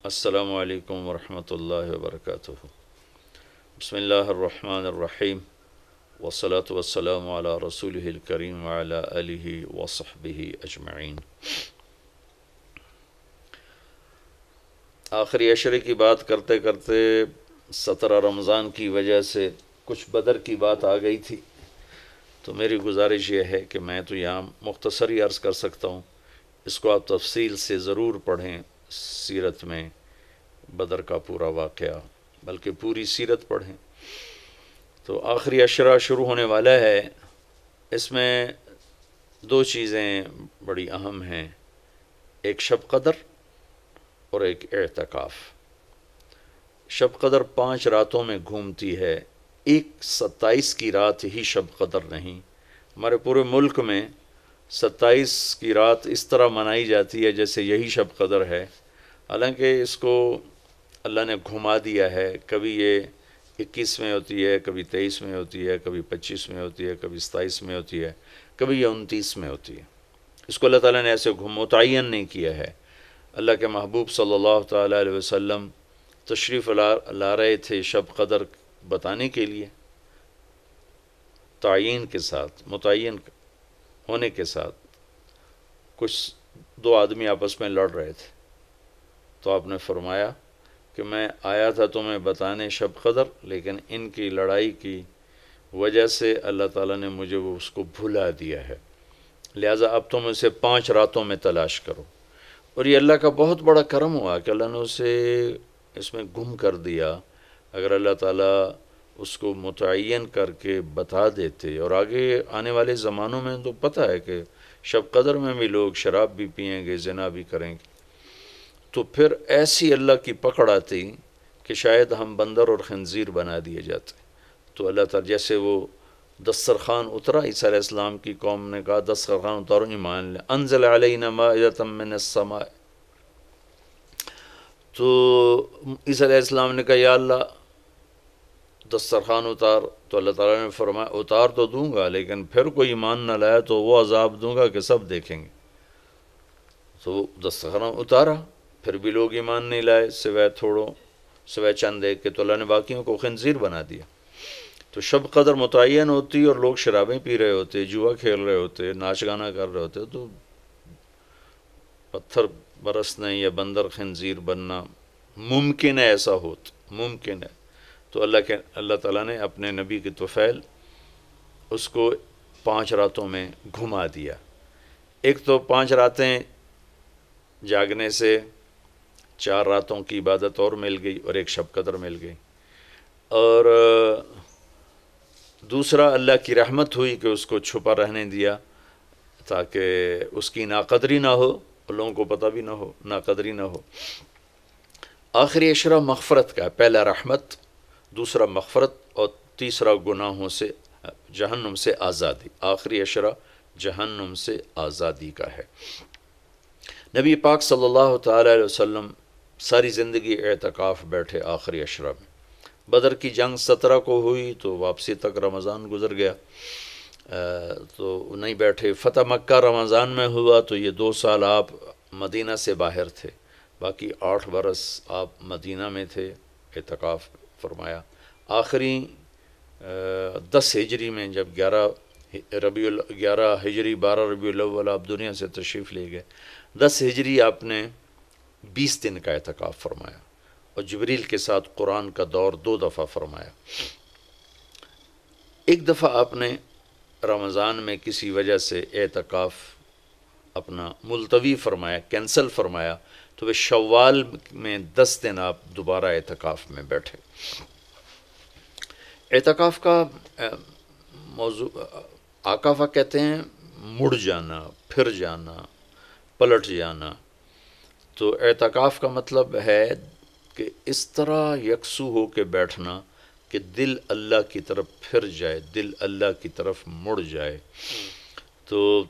السلام علیکم ورحمۃ اللہ وبرکاتہ۔ بسم اللہ الرحمن الرحیم، والصلاة والسلام علی رسولہ الکریم وعلی آلہ وصحبہ اجمعین۔ آخری عشرے کی بات کرتے کرتے 17 رمضان کی وجہ سے کچھ بدر کی بات آ گئی تھی، تو میری گزارش یہ ہے کہ میں تو یہاں مختصر ہی عرض کر سکتا ہوں، اس کو آپ تفصیل سے ضرور پڑھیں، سیرت میں بدر کا پورا واقعہ، بلکہ پوری سیرت پڑھیں۔ تو آخری عشرہ شروع ہونے والا ہے، اس میں دو چیزیں بڑی اہم ہیں، ایک شب قدر اور ایک اعتکاف۔ شب قدر 5 راتوں میں گھومتی ہے، ایک 27 کی رات ہی شب قدر نہیں، ہمارے پورے ملک میں 27 کی رات اس طرح منائی جاتی ہے جیسے یہی شب قدر ہے، حالانکہ اس کو اللہ نے گھما دیا ہے، کبھی یہ 21 میں ہوتی ہے، کبھی 23 میں ہوتی ہے، کبھی 25 میں ہوتی ہے، کبھی 27 میں ہوتی ہے، کبھی یہ 29 میں ہوتی ہے۔ اس کو اللہ تعالیٰ نے ایسے متعین نہیں کیا ہے۔ اللہ کے محبوب صلی اللہ تعالیٰ علیہ وسلم تشریف لا رہے تھے شب قدر بتانے کے لیے، تعین کے ساتھ، متعین ہونے کے ساتھ۔ کچھ دو آدمی آپس میں لڑ رہے تھے، تو آپ نے فرمایا کہ میں آیا تھا تمہیں بتانے شب قدر، لیکن ان کی لڑائی کی وجہ سے اللہ تعالیٰ نے مجھے اس کو بھلا دیا ہے، لہٰذا اب تم اسے 5 راتوں میں تلاش کرو۔ اور یہ اللہ کا بہت بڑا کرم ہوا کہ اللہ نے اسے اس میں گم کر دیا۔ اگر اللہ تعالیٰ اس کو متعین کر کے بتا دیتے، اور آگے آنے والے زمانوں میں تو پتہ ہے کہ شب قدر میں بھی لوگ شراب بھی پئیں گے، زنا بھی کریں گے، تو پھر ایسی اللہ کی پکڑ آتی کہ شاید ہم بندر اور خنزیر بنا دیے جاتے۔ تو اللہ تعالیٰ جیسے وہ دسترخوان اترا، عیسیٰ علیہ السلام کی قوم نے کہا دسترخوان اتارو، ایمان لے، انزل علینا مائدۃ من السماء، تو عیسیٰ علیہ السلام نے کہا یا اللہ دسترخوان اتار، تو اللہ تعالیٰ نے فرمایا اتار تو دوں گا، لیکن پھر کوئی ایمان نہ لایا تو وہ عذاب دوں گا کہ سب دیکھیں گے۔ تو دسترخوان اتارا، پھر بھی لوگ ایمان نہیں لائے، سوائے چند ایک کے، تو اللہ نے باقیوں کو خنزیر بنا دیا۔ تو شب قدر متعین ہوتی اور لوگ شرابیں پی رہے ہوتے، جوا کھیل رہے ہوتے، ناچ گانا کر رہے ہوتے، تو پتھر برسنے یا بندر خنزیر بننا ممکن ہے، ایسا ممکن ہے۔ تو اللہ تعالیٰ نے اپنے نبی کی طفیل اس کو 5 راتوں میں گھما دیا۔ ایک تو 5 راتیں جاگنے سے 4 راتوں کی عبادت اور مل گئی، اور ایک شب قدر مل گئی، اور دوسرا اللہ کی رحمت ہوئی کہ اس کو چھپا رہنے دیا تاکہ اس کی ناقدری نہ ہو، اور لوگوں کو پتہ بھی نہ ہو، ناقدری نہ ہو۔ آخری عشرہ مغفرت کا ہے، پہلا رحمت، دوسرا مغفرت، اور تیسرا گناہوں سے، جہنم سے آزادی۔ آخری عشرہ جہنم سے آزادی کا ہے۔ نبی پاک صلی اللہ تعالیٰ علیہ وسلم ساری زندگی اعتکاف بیٹھے آخری عشرہ میں۔ بدر کی جنگ 17 کو ہوئی تو واپسی تک رمضان گزر گیا، تو نہیں بیٹھے۔ فتح مکہ رمضان میں ہوا تو یہ 2 سال آپ مدینہ سے باہر تھے، باقی 8 برس آپ مدینہ میں تھے، اعتکاف فرمایا۔ آخری 10 ہجری میں جب 11 ہجری 12 ربیع الاول آپ دنیا سے تشریف لے گئے، 10 ہجری آپ نے 20 دن کا اعتکاف فرمایا، اور جبریل کے ساتھ قرآن کا دور 2 دفعہ فرمایا۔ ایک دفعہ آپ نے رمضان میں کسی وجہ سے اعتکاف اپنا ملتوی فرمایا، کینسل فرمایا، تو وہ شوال میں 10 دن آپ دوبارہ اعتکاف میں بیٹھے۔ اعتکاف کا موضوع آقا کہتے ہیں مڑ جانا، پھر جانا، پلٹ جانا۔ تو اعتکاف کا مطلب ہے کہ اس طرح یکسو ہو کے بیٹھنا کہ دل اللہ کی طرف پھر جائے، دل اللہ کی طرف مڑ جائے۔ تو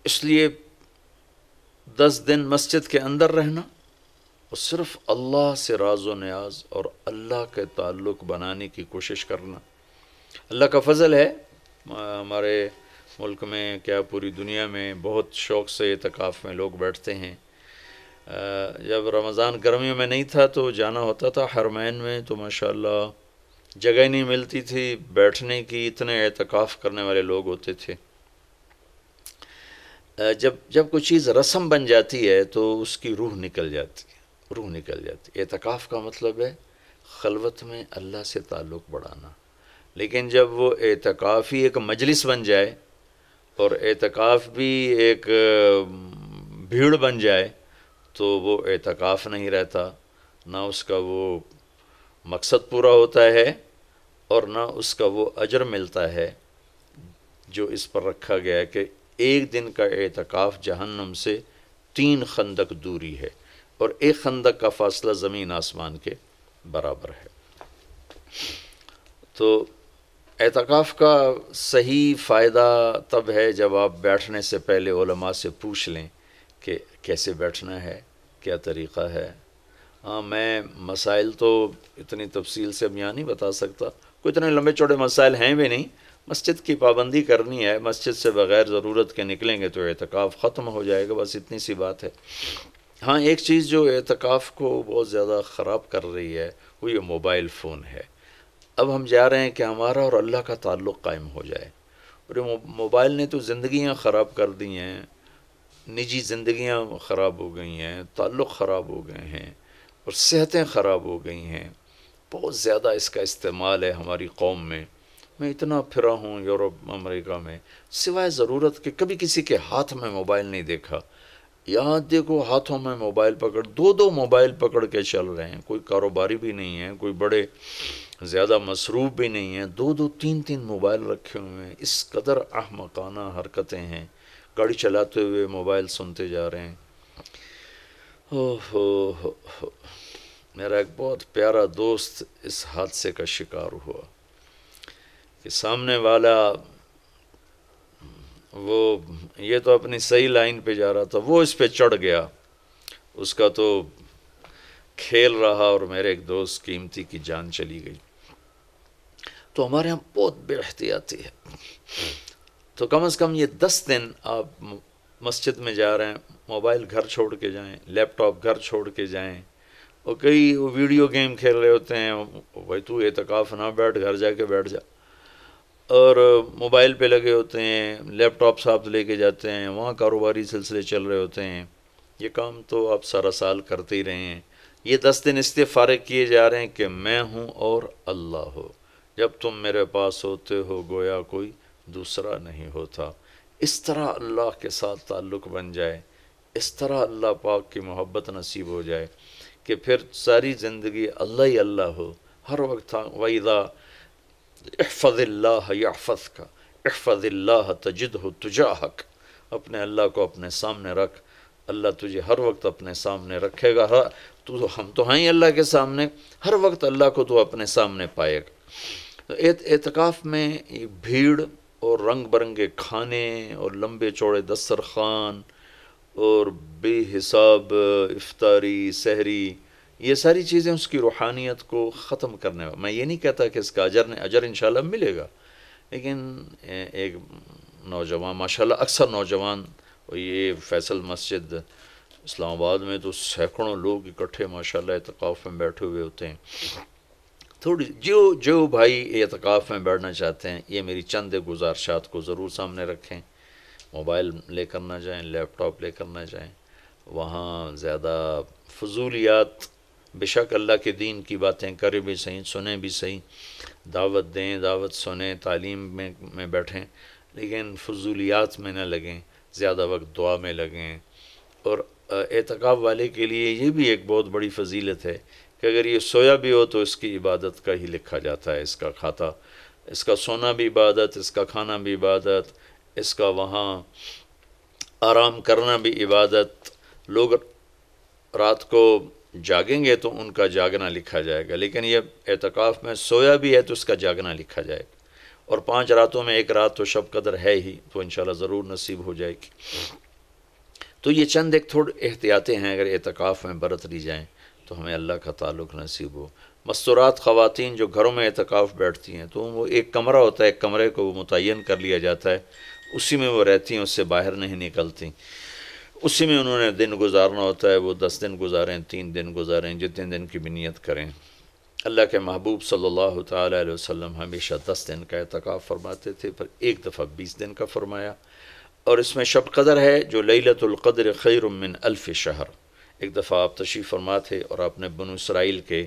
اس لیے 10 دن مسجد کے اندر رہنا اور صرف اللہ سے راز و نیاز اور اللہ کے تعلق بنانے کی کوشش کرنا۔ اللہ کا فضل ہے، ہمارے ملک میں کیا پوری دنیا میں بہت شوق سے اعتکاف میں لوگ بیٹھتے ہیں، جب رمضان گرمیوں میں نہیں تھا تو جانا ہوتا تھا حرمین میں، تو ماشاءاللہ جگہ ہی نہیں ملتی تھی بیٹھنے کی، اتنے اعتکاف کرنے والے لوگ ہوتے تھے۔ جب کوئی چیز رسم بن جاتی ہے تو اس کی روح نکل جاتی ہے، روح نکل جاتی ہے۔ اعتکاف کا مطلب ہے خلوت میں اللہ سے تعلق بڑھانا، لیکن جب وہ اعتکاف ہی ایک مجلس بن جائے اور اعتکاف بھی ایک بھیڑ بن جائے تو وہ اعتکاف نہیں رہتا، نہ اس کا وہ مقصد پورا ہوتا ہے اور نہ اس کا وہ اجر ملتا ہے جو اس پر رکھا گیا ہے کہ ایک دن کا اعتکاف جہنم سے 3 خندق دوری ہے، اور ایک خندق کا فاصلہ زمین آسمان کے برابر ہے۔ تو اعتکاف کا صحیح فائدہ تب ہے جب آپ بیٹھنے سے پہلے علماء سے پوچھ لیں کہ کیسے بیٹھنا ہے، کیا طریقہ ہے۔ ہاں، میں مسائل تو اتنی تفصیل سے اب یہاں نہیں بتا سکتا، کوئی اتنے لمبے چوڑے مسائل ہیں بھی نہیں۔ مسجد کی پابندی کرنی ہے، مسجد سے بغیر ضرورت کے نکلیں گے تو اعتکاف ختم ہو جائے گا، بس اتنی سی بات ہے۔ ہاں، ایک چیز جو اعتکاف کو بہت زیادہ خراب کر رہی ہے وہ یہ موبائل فون ہے۔ اب ہم جا رہے ہیں کہ ہمارا اور اللہ کا تعلق قائم ہو جائے، اور یہ موبائل نے تو زندگیاں خراب کر دی ہیں، نجی زندگیاں خراب ہو گئی ہیں، تعلق خراب ہو گئے ہیں، اور صحتیں خراب ہو گئی ہیں۔ بہت زیادہ اس کا استعمال ہے ہماری قوم میں۔ میں اتنا پھرا ہوں یورپ امریکہ میں، سوائے ضرورت کے کبھی کسی کے ہاتھ میں موبائل نہیں دیکھا۔ یہاں دیکھو ہاتھوں میں موبائل پکڑ، 2 موبائل پکڑ کے چل رہے ہیں، کوئی کاروباری بھی نہیں ہے، کوئی بڑے زیادہ مصروف بھی نہیں ہیں، 2 3 موبائل رکھے ہوئے ہیں۔ اس قدر احمقانہ حرکتیں ہیں، گاڑی چلاتے ہوئے موبائل سنتے جا رہے ہیں۔ ہو میرا ایک بہت پیارا دوست اس حادثے کا شکار ہوا کہ سامنے والا وہ یہ تو اپنی صحیح لائن پہ جا رہا تھا، وہ اس پہ چڑھ گیا، اس کا تو کھیل رہا اور میرے ایک دوست قیمتی کی جان چلی گئی۔ تو ہمارے ہاں بہت بے احتیاطی ہے۔ تو کم از کم یہ 10 دن آپ مسجد میں جا رہے ہیں، موبائل گھر چھوڑ کے جائیں، لیپ ٹاپ گھر چھوڑ کے جائیں، اور کئی ویڈیو گیم کھیل رہے ہوتے ہیں، بھائی تو اعتکاف نہ بیٹھ، گھر جا کے بیٹھ جا، اور موبائل پہ لگے ہوتے ہیں، لیپ ٹاپ ساتھ لے کے جاتے ہیں، وہاں کاروباری سلسلے چل رہے ہوتے ہیں۔ یہ کام تو آپ سارا سال کرتے ہی رہے ہیں۔ یہ 10 دن اس لیے فارغ کیے جا رہے ہیں کہ میں ہوں اور اللہ ہو، جب تم میرے پاس ہوتے ہو گویا کوئی دوسرا نہیں ہوتا۔ اس طرح اللہ کے ساتھ تعلق بن جائے، اس طرح اللہ پاک کی محبت نصیب ہو جائے کہ پھر ساری زندگی اللہ ہی اللہ ہو، ہر وقت وَإِذَا احفظ اللہ یحفظک، احفظ اللہ تجدہ تجاہک، اپنے اللہ کو اپنے سامنے رکھ، اللہ تجھے ہر وقت اپنے سامنے رکھے گا۔ ہم تو ہیں ہی اللہ کے سامنے، ہر وقت اللہ کو تو اپنے سامنے پائے گا۔ اعتکاف میں بھیڑ اور رنگ برنگے کھانے اور لمبے چوڑے دسترخوان اور بے حساب افطاری سحری، یہ ساری چیزیں اس کی روحانیت کو ختم کرنے والا۔ میں یہ نہیں کہتا کہ اس کا اجر انشاءاللہ ملے گا، لیکن ایک نوجوان ماشاءاللہ اکثر نوجوان، یہ فیصل مسجد اسلام آباد میں تو سینکڑوں لوگ اکٹھے ماشاءاللہ اعتکاف میں بیٹھے ہوئے ہوتے ہیں۔ تھوڑی جو بھائی اعتکاف میں بیٹھنا چاہتے ہیں، یہ میری چند گزارشات کو ضرور سامنے رکھیں۔ موبائل لے کر نہ جائیں، لیپ ٹاپ لے کر نہ جائیں، وہاں زیادہ فضولیات، بے شک اللہ کے دین کی باتیں کریں بھی صحیح، سنیں بھی صحیح، دعوت دیں، دعوت سنیں، تعلیم میں بیٹھیں، لیکن فضولیات میں نہ لگیں، زیادہ وقت دعا میں لگیں۔ اور اعتکاف والے کے لیے یہ بھی ایک بہت بڑی فضیلت ہے کہ اگر یہ سویا بھی ہو تو اس کی عبادت کا ہی لکھا جاتا ہے، اس کا کھاتا، اس کا سونا بھی عبادت، اس کا کھانا بھی عبادت، اس کا وہاں آرام کرنا بھی عبادت۔ لوگ رات کو جاگیں گے تو ان کا جاگنا لکھا جائے گا، لیکن یہ اعتکاف میں سویا بھی ہے تو اس کا جاگنا لکھا جائے گا، اور 5 راتوں میں 1 رات تو شب قدر ہے ہی، تو انشاءاللہ ضرور نصیب ہو جائے گی۔ تو یہ چند ایک تھوڑے احتیاطیں ہیں، اگر اعتکاف میں برت لی جائیں تو ہمیں اللہ کا تعلق نصیب ہو۔ مستورات خواتین جو گھروں میں اعتکاف بیٹھتی ہیں تو وہ ایک کمرہ ہوتا ہے، ایک کمرے کو متعین کر لیا جاتا ہے، اسی میں وہ رہتی ہیں، اس سے باہر نہیں نکلتی۔ اسی میں انہوں نے دن گزارنا ہوتا ہے، وہ 10 دن گزاریں، 3 دن گزاریں، جتنے دن کی بھی نیت کریں۔ اللہ کے محبوب صلی اللہ تعالیٰ علیہ وسلم ہمیشہ 10 دن کا اعتکاف فرماتے تھے، پھر ایک دفعہ 20 دن کا فرمایا۔ اور اس میں شب قدر ہے جو لیلۃ القدر خیر من الف شہر۔ ایک دفعہ آپ تشریف فرما تھے اور آپ نے بنو اسرائیل کے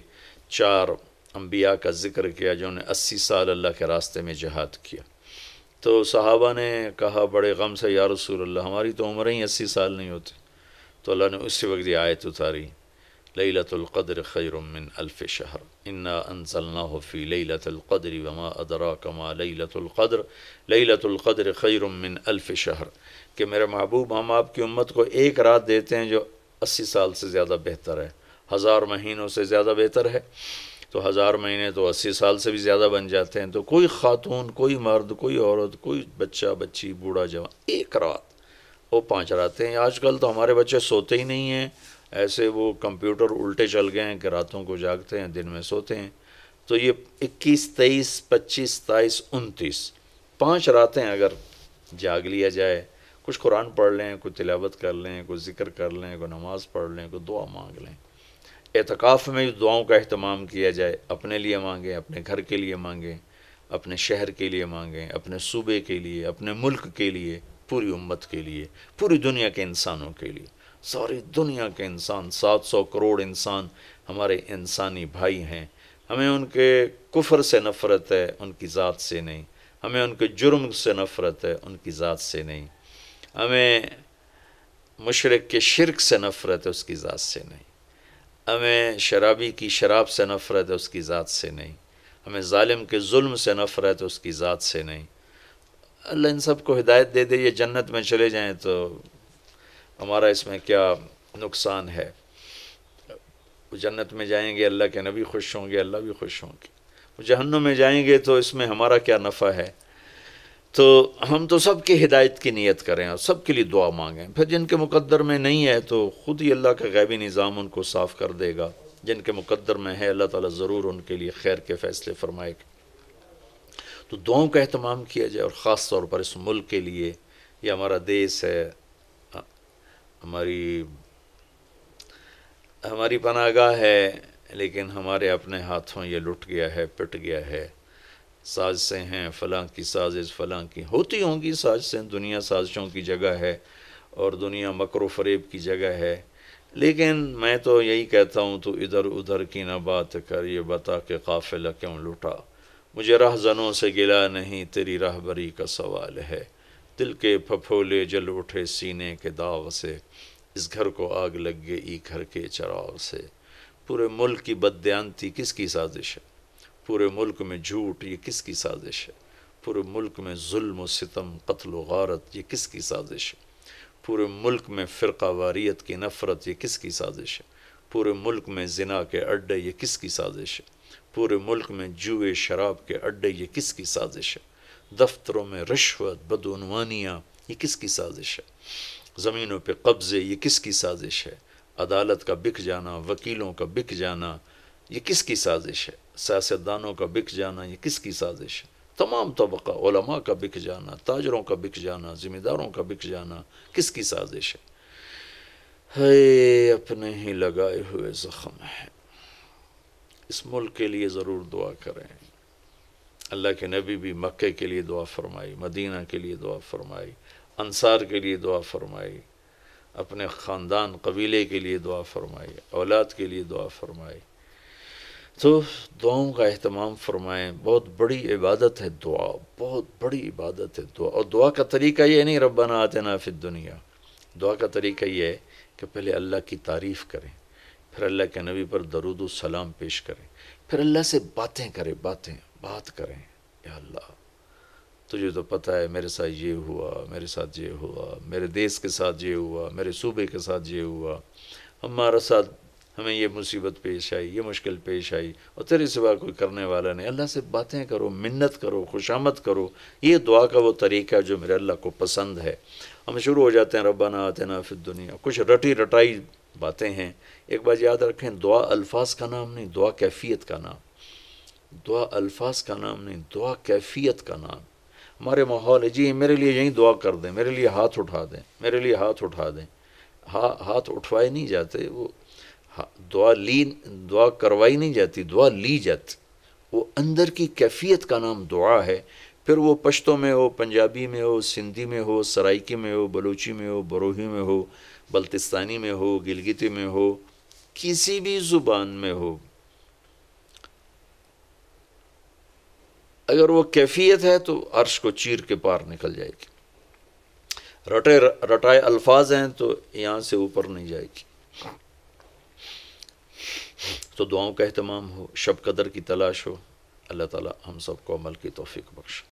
4 انبیاء کا ذکر کیا جنہوں نے 80 سال اللہ کے راستے میں جہاد کیا۔ تو صحابہ نے کہا بڑے غم سے، یا رسول اللہ ہماری تو عمریں ہی 80 سال نہیں ہوتی۔ تو اللہ نے اسی وقت یہ آیت اتاری، لیلۃ القدر خیر من الف شہر، انا انزلناہ فی لیلۃ القدر وما ادراک ما لیلۃ القدر، لیلۃ القدر خیر من الف شہر، کہ میرے محبوب ہم آپ کی امت کو ایک رات دیتے ہیں جو 80 سال سے زیادہ بہتر ہے، 1000 مہینوں سے زیادہ بہتر ہے۔ تو 1000 مہینے تو 80 سال سے بھی زیادہ بن جاتے ہیں۔ تو کوئی خاتون، کوئی مرد، کوئی عورت، کوئی بچہ بچی، بوڑھا جوان، ایک رات، وہ 5 راتیں ہیں۔ آج کل تو ہمارے بچے سوتے ہی نہیں ہیں، ایسے وہ کمپیوٹر الٹے چل گئے ہیں کہ راتوں کو جاگتے ہیں، دن میں سوتے ہیں۔ تو یہ 21، 23، 25، 27، 29، 5 راتیں اگر جاگ لیا جائے، کچھ قرآن پڑھ لیں، کوئی تلاوت کر لیں، کوئی ذکر کر لیں، کوئی نماز پڑھ لیں، کوئی دعا مانگ لیں۔ اعتکاف میں دعاؤں کا اہتمام کیا جائے، اپنے لیے مانگیں، اپنے گھر کے لیے مانگیں، اپنے شہر کے لیے مانگیں، اپنے صوبے کے لیے، اپنے ملک کے لیے، پوری امت کے لیے، پوری دنیا کے انسانوں کے لیے۔ ساری دنیا کے انسان، 700 کروڑ انسان ہمارے انسانی بھائی ہیں۔ ہمیں ان کے کفر سے نفرت ہے، ان کی ذات سے نہیں۔ ہمیں ان کے جرم سے نفرت ہے، ان کی ذات سے نہیں۔ ہمیں مشرک کے شرک سے نفرت ہے، اس کی ذات سے نہیں۔ ہمیں شرابی کی شراب سے نفرت ہے، اس کی ذات سے نہیں۔ ہمیں ظالم کے ظلم سے نفرت ہے، اس کی ذات سے نہیں۔ اللہ ان سب کو ہدایت دے دے، یہ جنت میں چلے جائیں تو ہمارا اس میں کیا نقصان ہے؟ وہ جنت میں جائیں گے، اللہ کے نبی خوش ہوں گے، اللہ بھی خوش ہوں گے۔ وہ جہنم میں جائیں گے تو اس میں ہمارا کیا نفع ہے؟ تو ہم تو سب کی ہدایت کی نیت کریں اور سب کے لیے دعا مانگیں۔ پھر جن کے مقدر میں نہیں ہے تو خود ہی اللہ کا غیبی نظام ان کو صاف کر دے گا۔ جن کے مقدر میں ہے اللہ تعالیٰ ضرور ان کے لیے خیر کے فیصلے فرمائے گا۔ تو دعاؤں کا اہتمام کیا جائے، اور خاص طور پر اس ملک کے لیے۔ یہ ہمارا دیس ہے، ہماری پناہ گاہ ہے، لیکن ہمارے اپنے ہاتھوں یہ لٹ گیا ہے، پٹ گیا ہے۔ سازشیں ہیں، فلاں کی سازش، فلاں کی ہوتی ہوں گی سازشیں، دنیا سازشوں کی جگہ ہے اور دنیا مکر و فریب کی جگہ ہے۔ لیکن میں تو یہی کہتا ہوں، تو ادھر ادھر کی نہ بات کر، یہ بتا کہ قافلہ کیوں لٹا۔ مجھے رہزنوں سے گلا نہیں، تیری راہبری کا سوال ہے۔ دل کے پھپھولے جل اٹھے سینے کے داغ سے، اس گھر کو آگ لگ گئی گھر کے چراغ سے۔ پورے ملک کی بددیانتی کس کی سازش ہے؟ پورے ملک میں جھوٹ، یہ کس کی سازش ہے؟ پورے ملک میں ظلم و ستم، قتل و غارت، یہ کس کی سازش ہے؟ پورے ملک میں فرقہ واریت کی نفرت، یہ کس کی سازش ہے؟ پورے ملک میں زنا کے اڈے، یہ کس کی سازش ہے؟ پورے ملک میں جوئے شراب کے اڈے، یہ کس کی سازش ہے؟ دفتروں میں رشوت، بدعنوانیاں، یہ کس کی سازش ہے؟ زمینوں پہ قبضے، یہ کس کی سازش ہے؟ عدالت کا بک جانا، وکیلوں کا بک جانا، یہ کس کی سازش ہے؟ سیاستدانوں کا بک جانا، یہ کس کی سازش ہے؟ تمام طبقہ، علماء کا بک جانا، تاجروں کا بک جانا، ذمہ داروں کا بک جانا، کس کی سازش ہے؟ ہے اپنے ہی لگائے ہوئے زخم ہے۔ اس ملک کے لیے ضرور دعا کریں۔ اللہ کے نبی بھی مکے کے لیے دعا فرمائی، مدینہ کے لیے دعا فرمائی، انصار کے لیے دعا فرمائی، اپنے خاندان قبیلے کے لیے دعا فرمائی، اولاد کے لیے دعا فرمائی۔ تو دعاؤں کا اہتمام فرمائیں۔ بہت بڑی عبادت ہے دعا، بہت بڑی عبادت ہے دعا۔ اور دعا کا طریقہ یہ نہیں ربنا آتنا فی الدنیا، دعا کا طریقہ یہ ہے کہ پہلے اللہ کی تعریف کریں، پھر اللہ کے نبی پر درود و سلام پیش کریں، پھر اللہ سے باتیں کریں، بات کریں۔ یا اللہ تجھے تو پتہ ہے میرے ساتھ یہ ہوا، میرے ساتھ یہ ہوا، میرے دیس کے ساتھ یہ ہوا، میرے صوبے کے ساتھ یہ ہوا، ہمارا ساتھ ہمیں یہ مصیبت پیش آئی، یہ مشکل پیش آئی، اور تیرے سوا کوئی کرنے والا نہیں۔ اللہ سے باتیں کرو، منت کرو، خوشامد کرو۔ یہ دعا کا وہ طریقہ ہے جو میرے اللہ کو پسند ہے۔ ہم شروع ہو جاتے ہیں ربنا آتنا فی الدنیا، کچھ رٹی رٹائی باتیں ہیں۔ ایک بات یاد رکھیں، دعا الفاظ کا نام نہیں، دعا کیفیت کا نام۔ دعا الفاظ کا نام نہیں، دعا کیفیت کا نام۔ ہمارے ماحول ہے، جی میرے لیے یہیں دعا کر دیں، میرے لیے ہاتھ اٹھا دیں، میرے لیے ہاتھ اٹھا دیں۔ ہاتھ اٹھوائے نہیں جاتے، وہ دعا کروائی نہیں جاتی، دعا لی جاتی، وہ اندر کی کیفیت کا نام دعا ہے۔ پھر وہ پشتو میں ہو، پنجابی میں ہو، سندھی میں ہو، سرائکی میں ہو، بلوچی میں ہو، بروہی میں ہو، بلتستانی میں ہو، گلگتی میں ہو، کسی بھی زبان میں ہو، اگر وہ کیفیت ہے تو عرش کو چیر کے پار نکل جائے گی۔ رٹائے الفاظ ہیں تو یہاں سے اوپر نہیں جائے گی۔ تو دعاؤں کا اہتمام ہو، شب قدر کی تلاش ہو، اللہ تعالی ہم سب کو عمل کی توفیق بخشے۔